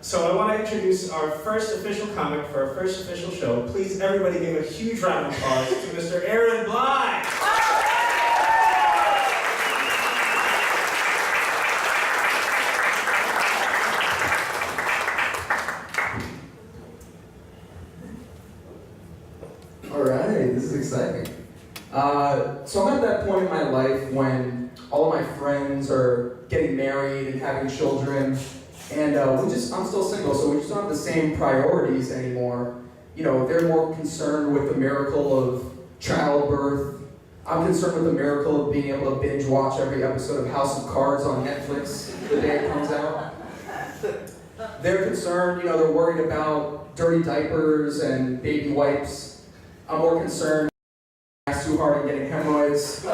So I want to introduce our first official comic for our first official show. Please, everybody give a huge round of applause to Mr. Blye. Alright, this is exciting. So I'm at that point in my life when all of my friends are getting married and having children, and I'm still single, so we just don't have the same priorities anymore. You know, they're more concerned with the miracle of childbirth. I'm concerned with the miracle of being able to binge watch every episode of House of Cards on Netflix the day it comes out. They're concerned, you know, they're worried about dirty diapers and baby wipes. I'm more concerned too hard and getting hemorrhoids.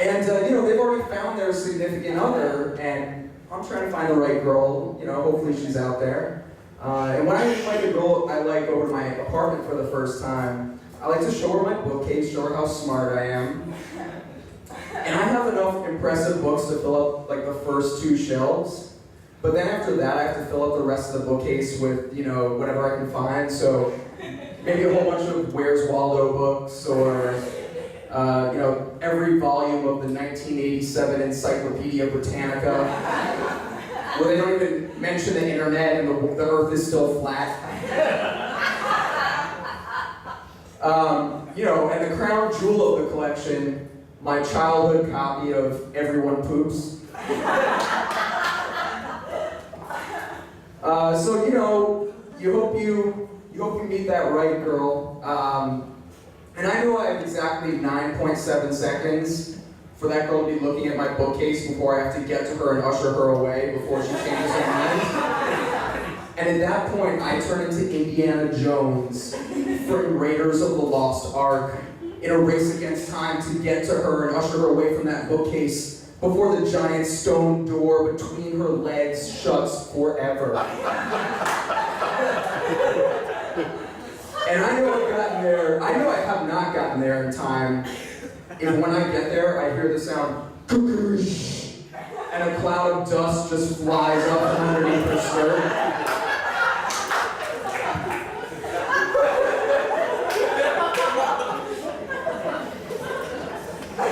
And you know, they've already found their significant other, and I'm trying to find the right girl. You know, hopefully she's out there. And when I invite a girl I like over to my apartment for the first time, I like to show her my bookcase, show her how smart I am. And I have enough impressive books to fill up like the first 2 shelves. But then after that, I have to fill up the rest of the bookcase with, you know, whatever I can find. So maybe a whole bunch of Where's Waldo books, or you know, every volume of the 1987 Encyclopedia Britannica, where they don't even mention the internet and the Earth is still flat. You know, and the crown jewel of the collection, my childhood copy of Everyone Poops. So you know, you hope you meet that right girl. And I know I have exactly 9.7 seconds for that girl to be looking at my bookcase before I have to get to her and usher her away before she changes her mind. And at that point, I turn into Indiana Jones from Raiders of the Lost Ark in a race against time to get to her and usher her away from that bookcase before the giant stone door between her legs shuts forever. And I know I've gotten there, I know I have not gotten there in time, if when I get there, I hear the sound, "Koosh," and a cloud of dust just flies up from underneath her skirt.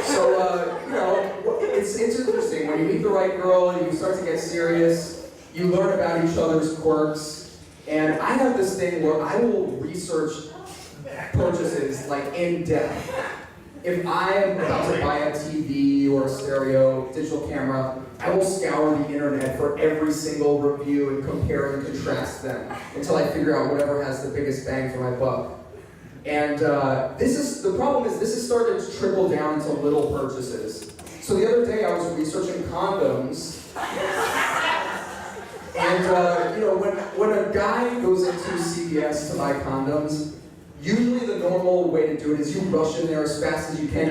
So, you know, it's interesting. When you meet the right girl and you start to get serious, you learn about each other's quirks. And I have this thing where I will research purchases like in depth. If I am about to buy a TV or a stereo, digital camera, I will scour the internet for every single review and compare and contrast them until I figure out whatever has the biggest bang for my buck. And the problem is this is starting to trickle down to little purchases. So the other day I was researching condoms. And you know, when a guy goes into CVS to buy condoms, usually the normal way to do it is you rush in there as fast as you can.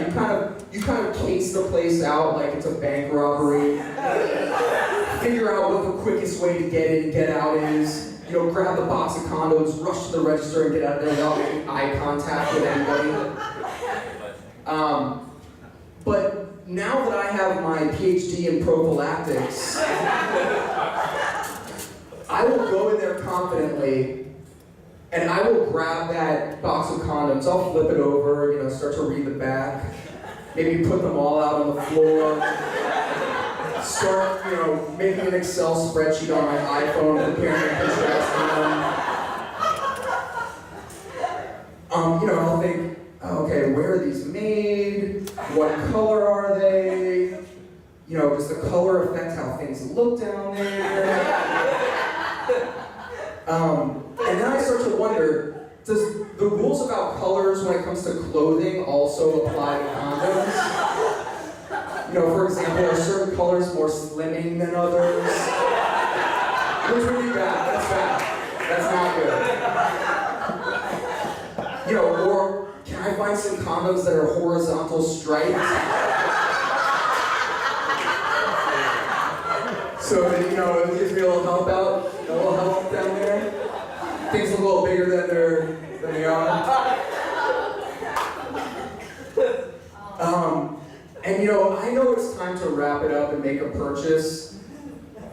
You kind of case the place out like it's a bank robbery. Figure out what the quickest way to get in and get out is. You know, grab the box of condoms, rush to the register, and get out of there without making eye contact with anybody. But now that I have my PhD in prophylactics, I will go in there confidently, and I will grab that box of condoms. I'll flip it over, you know, start to read the back, maybe put them all out on the floor, start, you know, making an Excel spreadsheet on my iPhone, comparing and contrasting them. You know, I'll think, okay, where are these made? What color are they? You know, does the color affect how things look down there? And then I start to wonder, does the rules about colors when it comes to clothing also apply to condoms? You know, for example, are certain colors more slimming than others? Which would be bad? That's bad. That's not good. You know, or can I find some condoms that are horizontal stripes? So that, you know, it gives me a little help out, a little help down there. Things look a little bigger than they are. And you know, I know know it's time to wrap it up and make a purchase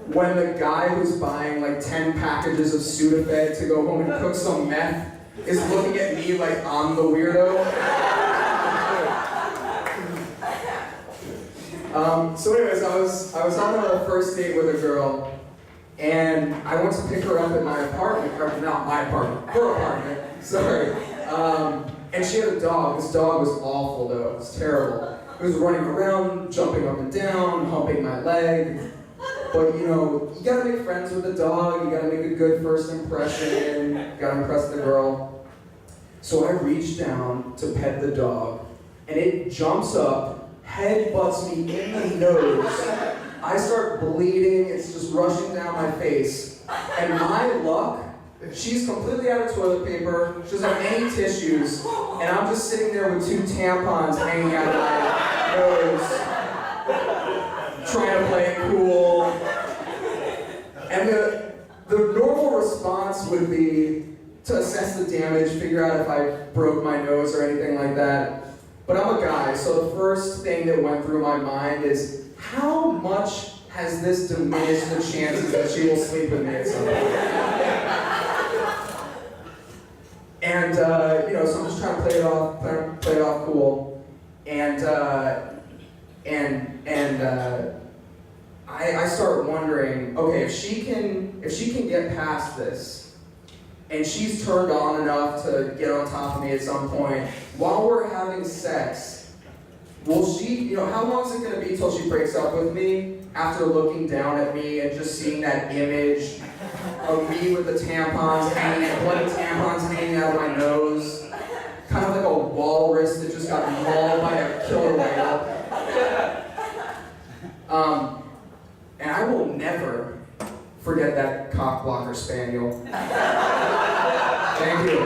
when the guy who's buying like 10 packages of Sudafed to go home and cook some meth is looking at me like I'm the weirdo. So anyways, I was on a first date with a girl, and I went to pick her up at my apartment, or not my apartment, her apartment, sorry. And she had a dog. This dog was awful though, it was terrible. It was running around, jumping up and down, humping my leg. But you know, you gotta make friends with the dog, you gotta make a good first impression, you gotta impress the girl. So I reach down to pet the dog, and it jumps up, head butts me in the nose. I start bleeding, it's just rushing down my face. And my luck, she's completely out of toilet paper, she doesn't have any tissues, and I'm just sitting there with 2 tampons hanging out of my nose, trying to play it cool. And the normal response would be to assess the damage, figure out if I broke my nose or anything like that. But I'm a guy, so the first thing that went through my mind is, how much has this diminished the chances that she will sleep with me at some point? And you know, so I'm just trying to play it off cool. And I start wondering, okay, if she can get past this, and she's turned on enough to get on top of me at some point, while we're having sex, will she, you know, how long is it gonna be till she breaks up with me after looking down at me and just seeing that image of me with the tampons hanging, bloody tampons hanging out of my nose, kind of like a walrus that just got mauled by a killer whale. And I will never forget that cock blocker spaniel. Thank you.